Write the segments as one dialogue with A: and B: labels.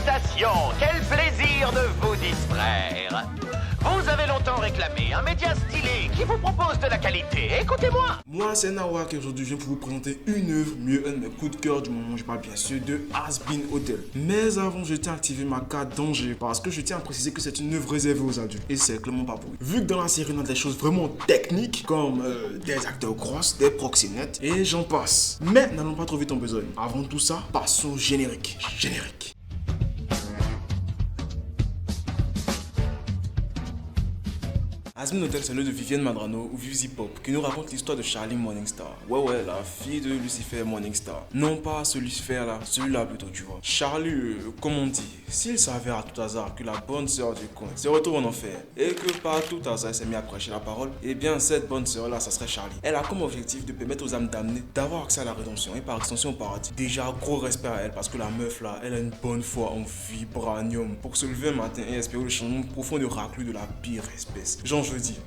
A: Félicitations, quel plaisir de vous distraire. Vous avez longtemps réclamé un média stylé qui vous propose de la qualité. Écoutez-moi.
B: Moi, c'est Nawak et aujourd'hui, je viens pour vous présenter une œuvre, mieux un de mes coups de cœur du moment. Je parle bien sûr de Has Been Hotel. Mais avant, je tiens à activer ma carte danger parce que je tiens à préciser que c'est une œuvre réservée aux adultes. Et c'est clairement pas pour eux. Vu que dans la série, on a des choses vraiment techniques comme des acteurs grosses, des proxénètes et j'en passe. Mais n'allons pas trop vite en besogne. Avant tout ça, passons au générique. Générique. Has Been Hotel, c'est l'œuvre de Vivienne Madrano ou Vivi Pop qui nous raconte l'histoire de Charlie Morningstar. Ouais, la fille de Lucifer Morningstar. Non pas ce Lucifer là, celui-là plutôt, tu vois. Charlie, comme on dit, s'il s'avère à tout hasard que la bonne sœur du coin se retrouve en enfer et que par tout hasard elle s'est mise à prêcher la parole, eh bien cette bonne sœur là, ça serait Charlie. Elle a comme objectif de permettre aux âmes damnées d'avoir accès à la rédemption et par extension au paradis. Déjà, gros respect à elle parce que la meuf là, elle a une bonne foi en vibranium pour se lever un matin et espérer le changement profond de raclure de la pire espèce. Genre, je dis,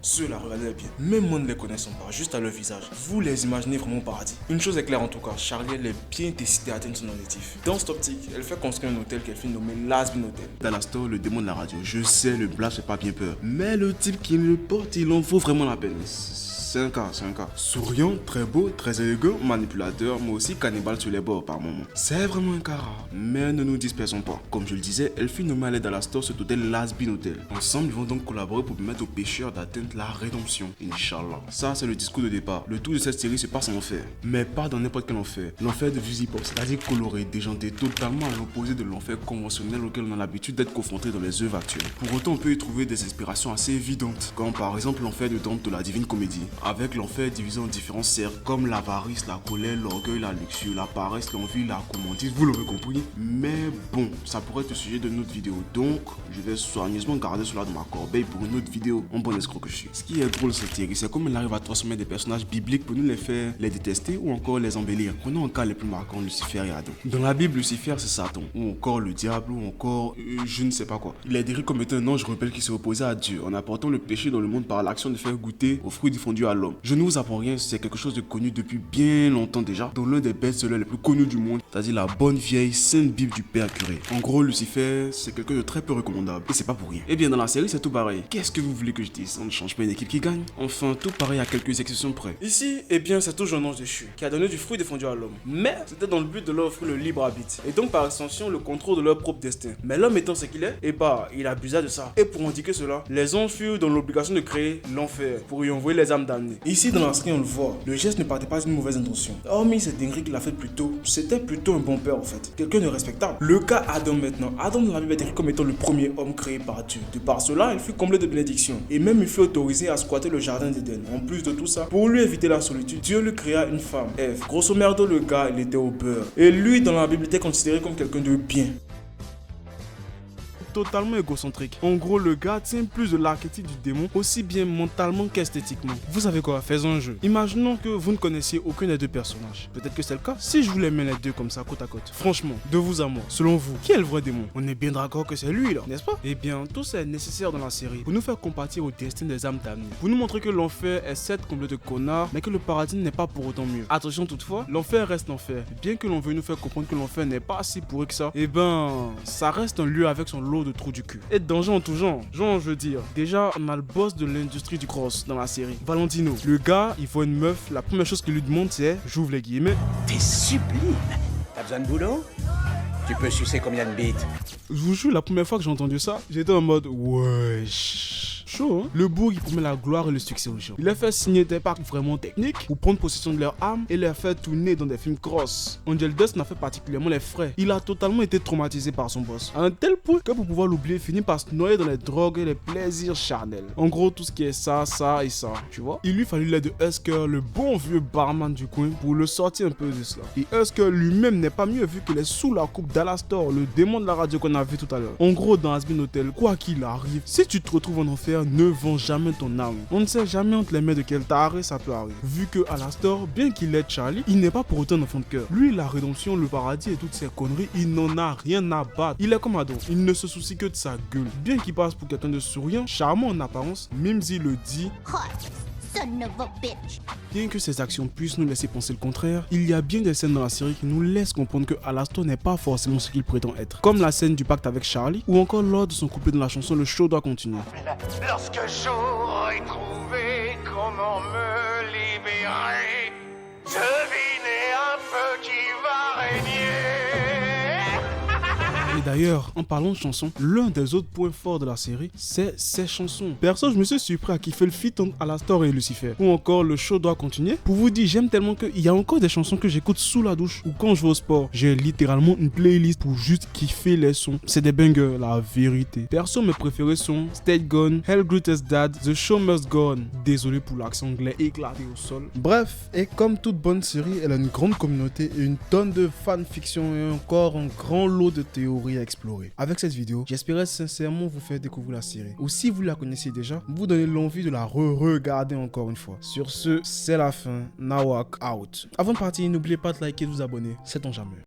B: ceux-là, regardez bien. Même moi ne les connaissant pas, juste à leur visage. Vous les imaginez vraiment au paradis. Une chose est claire en tout cas, Charlie elle est bien décidée à atteindre son objectif. Dans cette optique, elle fait construire un hôtel qu'elle fait nommer Has Been Hotel. Dans la store, le démon de la radio. Je sais, le blague fait pas bien peur. Mais le type qui le porte, il en vaut vraiment la peine. C'est un cas. Souriant, très beau, très élégant, manipulateur, mais aussi cannibale sur les bords par moments. C'est vraiment un cas rare. Mais ne nous dispersons pas. Comme je le disais, elle fut nommée à l'aide à la store cet hôtel Has Been Hotel. Ensemble, ils vont donc collaborer pour permettre aux pécheurs d'atteindre la rédemption. Inch'Allah. Ça, c'est le discours de départ. Le tout de cette série se passe en enfer. Mais pas dans n'importe quel enfer. L'enfer de Vivi Pop, c'est-à-dire coloré, déjanté, totalement à l'opposé de l'enfer conventionnel auquel on a l'habitude d'être confronté dans les œuvres actuelles. Pour autant, on peut y trouver des inspirations assez évidentes, comme par exemple l'enfer de Dante de la Divine Comédie, avec l'enfer divisé en différents cercles comme l'avarice, la colère, l'orgueil, la luxure, la paresse, l'envie, la gourmandise, vous l'aurez compris. Mais bon, ça pourrait être le sujet de notre vidéo, donc je vais soigneusement garder cela dans ma corbeille pour une autre vidéo en bon escroc que je suis. Ce qui est drôle cette série, c'est comme elle arrive à transformer des personnages bibliques pour nous les faire les détester ou encore les embellir. Prenons un cas les plus marquants, Lucifer et Adam. Dans la Bible, Lucifer c'est Satan, ou encore le diable, ou encore je ne sais pas quoi. Il est décrit comme étant un ange rebelle qui se opposait à Dieu en apportant le péché dans le monde par l'action de faire goûter aux fruits défendus à l'homme. Je ne vous apprends rien, c'est quelque chose de connu depuis bien longtemps déjà, dans l'un des best-sellers les plus connus du monde, c'est-à-dire la bonne vieille Sainte Bible du Père Curé. En gros, Lucifer, c'est quelqu'un de très peu recommandable, et c'est pas pour rien. Et bien dans la série, c'est tout pareil. Qu'est-ce que vous voulez que je dise? On ne change pas une équipe qui gagne. Enfin, tout pareil à quelques exceptions près. Ici, eh bien, c'est toujours un ange déchu, qui a donné du fruit défendu à l'homme. Mais c'était dans le but de leur offrir le libre arbitre, et donc par extension, le contrôle de leur propre destin. Mais l'homme étant ce qu'il est, eh bah, il abusa de ça. Et pour indiquer cela, les anges furent dans l'obligation de créer l'enfer, pour y envoyer les âmes damnées. Ici, dans la série, on le voit, le geste ne partait pas d'une mauvaise intention. Hormis cette dinguerie qu'il a fait plus tôt, c'était plutôt un bon père en fait, quelqu'un de respectable. Le cas Adam maintenant. Adam dans la Bible est décrit comme étant le premier homme créé par Dieu. De par cela, il fut comblé de bénédictions. Et même il fut autorisé à squatter le jardin d'Éden. En plus de tout ça, pour lui éviter la solitude, Dieu lui créa une femme, Ève. Grosso merdo, le gars, il était au beurre. Et lui, dans la Bible, était considéré comme quelqu'un de bien. Totalement égocentrique. En gros, le gars tient plus de l'archétype du démon, aussi bien mentalement qu'esthétiquement. Vous savez quoi, faisons un jeu. Imaginons que vous ne connaissiez aucun des deux personnages. Peut-être que c'est le cas si je vous les mets les deux comme ça, côte à côte. Franchement, de vous à moi, selon vous, qui est le vrai démon? On est bien d'accord que c'est lui là, n'est-ce pas? Eh bien, tout ça est nécessaire dans la série pour nous faire compatir au destin des âmes damnées. Pour nous montrer que l'enfer est certes comblé de connards, mais que le paradis n'est pas pour autant mieux. Attention toutefois, l'enfer reste l'enfer. Bien que l'on veuille nous faire comprendre que l'enfer n'est pas si pourri que ça, eh ben, ça reste un lieu avec son lot de trous du cul. Et de danger en tout genre. Genre, je veux dire, déjà, on a le boss de l'industrie du cross dans la série, Valentino. Le gars, il voit une meuf, la première chose qu'il lui demande c'est, j'ouvre les guillemets,
C: t'es sublime. T'as besoin de boulot? Tu peux sucer combien de bites?
B: Je vous jure, la première fois que j'ai entendu ça, j'étais en mode, wesh. Chaud, hein? Le bourg, il promet la gloire et le succès aux gens. Il leur fait signer des packs vraiment techniques pour prendre possession de leurs armes et les faire tourner dans des films cross. Angel Dust n'a fait particulièrement les frais. Il a totalement été traumatisé par son boss, à un tel point que pour pouvoir l'oublier, il finit par se noyer dans les drogues et les plaisirs charnels. En gros, tout ce qui est ça, ça et ça, tu vois. Il lui fallut l'aide de Husker, le bon vieux barman du coin, pour le sortir un peu de cela. Et Husker lui-même n'est pas mieux vu qu'il est sous la coupe d'Alastor, le démon de la radio qu'on a vu tout à l'heure. En gros, dans Has Been Hotel, quoi qu'il arrive, si tu te retrouves en enfer, ne vends jamais ton âme. On ne sait jamais entre les mains de quel taré ça peut arriver. Vu que Alastor, bien qu'il aide Charlie, il n'est pas pour autant un enfant de cœur. Lui, la rédemption, le paradis et toutes ces conneries, il n'en a rien à battre. Il est comme Adam, il ne se soucie que de sa gueule. Bien qu'il passe pour quelqu'un de souriant, charmant en apparence, Mimsy le dit.
D: son of a bitch.
E: Bien que ces actions puissent nous laisser penser le contraire, il y a bien des scènes dans la série qui nous laissent comprendre que Alastor n'est pas forcément ce qu'il prétend être. Comme la scène du pacte avec Charlie, ou encore lors de son couplet dans la chanson Le show doit continuer.
A: Lorsque j'aurai trouvé comment me libérer, devinez un peu qui va régner.
E: Et d'ailleurs, en parlant de chansons, l'un des autres points forts de la série, c'est ses chansons. Perso, je me suis surpris à kiffer le feat entre Alastor et Lucifer. Ou encore Le show doit continuer. Pour vous dire, j'aime tellement qu'il y a encore des chansons que j'écoute sous la douche ou quand je vais au sport. J'ai littéralement une playlist pour juste kiffer les sons. C'est des bangers, la vérité. Perso, mes préférés sont State Gone, Hell Greatest Dad, The Show Must Go On. Désolé pour l'accent anglais éclaté au sol. Bref, et comme toute bonne série, elle a une grande communauté et une tonne de fanfiction et encore un grand lot de théories à explorer. Avec cette vidéo, j'espérais sincèrement vous faire découvrir la série. Ou si vous la connaissiez déjà, vous donner l'envie de la re-regarder encore une fois. Sur ce, c'est la fin. Nawak out. Avant de partir, n'oubliez pas de liker et de vous abonner. C'est ton jamais.